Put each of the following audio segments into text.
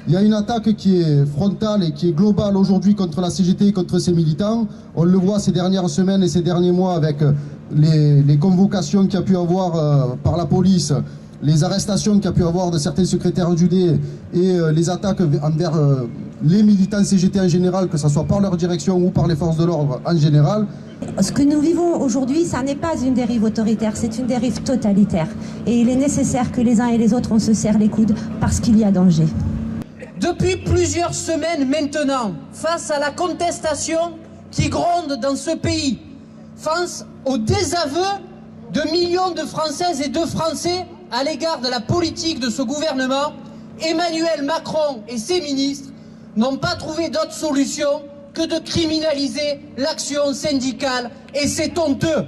Il y a une attaque qui est frontale et qui est globale aujourd'hui contre la CGT et contre ses militants. On le voit ces dernières semaines et ces derniers mois avec les convocations qu'il y a pu avoir par la police, les arrestations qu'il y a pu avoir de certains secrétaires d'UD et les attaques envers les militants CGT en général, que ce soit par leur direction ou par les forces de l'ordre en général. Ce que nous vivons aujourd'hui, ça n'est pas une dérive autoritaire, c'est une dérive totalitaire. Et il est nécessaire que les uns et les autres, on se serre les coudes parce qu'il y a danger. Depuis plusieurs semaines maintenant, face à la contestation qui gronde dans ce pays, face au désaveu de millions de Françaises et de Français à l'égard de la politique de ce gouvernement, Emmanuel Macron et ses ministres n'ont pas trouvé d'autre solution que de criminaliser l'action syndicale, et c'est honteux.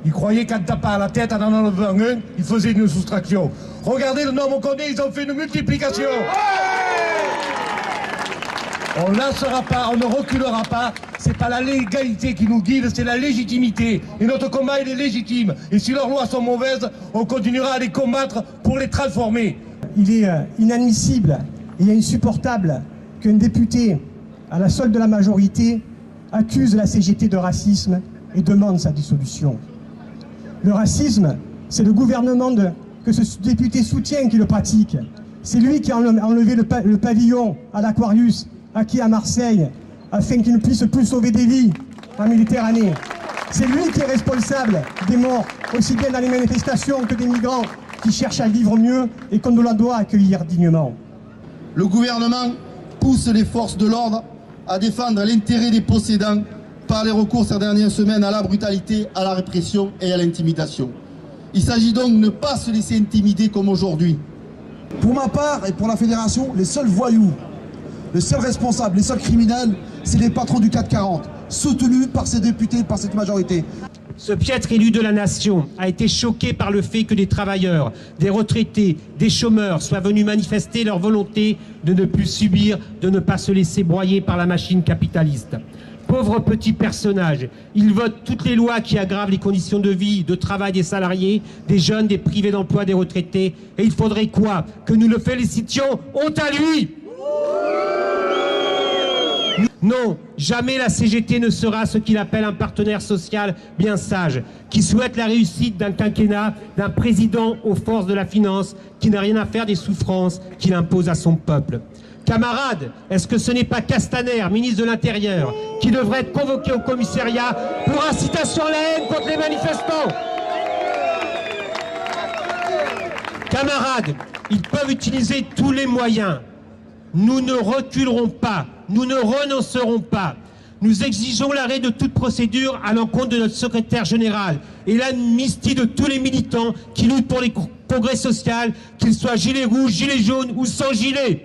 Ils croyaient qu'en tapant à la tête, en en enlevant un, ils faisaient une soustraction. Regardez le nombre qu'on est, ils ont fait une multiplication. On ne lancera pas, on ne reculera pas. C'est pas la légalité qui nous guide, c'est la légitimité. Et notre combat, il est légitime. Et si leurs lois sont mauvaises, on continuera à les combattre pour les transformer. Il est inadmissible et insupportable qu'un député, à la solde de la majorité, accuse la CGT de racisme et demande sa dissolution. Le racisme, c'est le gouvernement que ce député soutient qui le pratique. C'est lui qui a enlevé le pavillon à l'Aquarius, acquis à Marseille, afin qu'il ne puisse plus sauver des vies en Méditerranée. C'est lui qui est responsable des morts, aussi bien dans les manifestations que des migrants qui cherchent à vivre mieux et qu'on doit accueillir dignement. Le gouvernement pousse les forces de l'ordre à défendre l'intérêt des possédants par les recours ces dernières semaines à la brutalité, à la répression et à l'intimidation. Il s'agit donc de ne pas se laisser intimider comme aujourd'hui. Pour ma part et pour la fédération, les seuls voyous, les seuls responsables, les seuls criminels, c'est les patrons du 440, soutenus par ces députés, par cette majorité. Ce piètre élu de la nation a été choqué par le fait que des travailleurs, des retraités, des chômeurs soient venus manifester leur volonté de ne plus subir, de ne pas se laisser broyer par la machine capitaliste. Pauvres petits personnages, ils votent toutes les lois qui aggravent les conditions de vie, de travail des salariés, des jeunes, des privés d'emploi, des retraités. Et il faudrait quoi? Que nous le félicitions? Honte à lui! Non, jamais la CGT ne sera ce qu'il appelle un partenaire social bien sage, qui souhaite la réussite d'un quinquennat, d'un président aux forces de la finance, qui n'a rien à faire des souffrances qu'il impose à son peuple. Camarades, est-ce que ce n'est pas Castaner, ministre de l'Intérieur, qui devrait être convoqué au commissariat pour incitation à la haine contre les manifestants? Camarades, ils peuvent utiliser tous les moyens. Nous ne reculerons pas, nous ne renoncerons pas. Nous exigeons l'arrêt de toute procédure à l'encontre de notre secrétaire général et l'amnistie de tous les militants qui luttent pour les congrès sociaux, qu'ils soient gilets rouges, gilets jaunes ou sans gilets.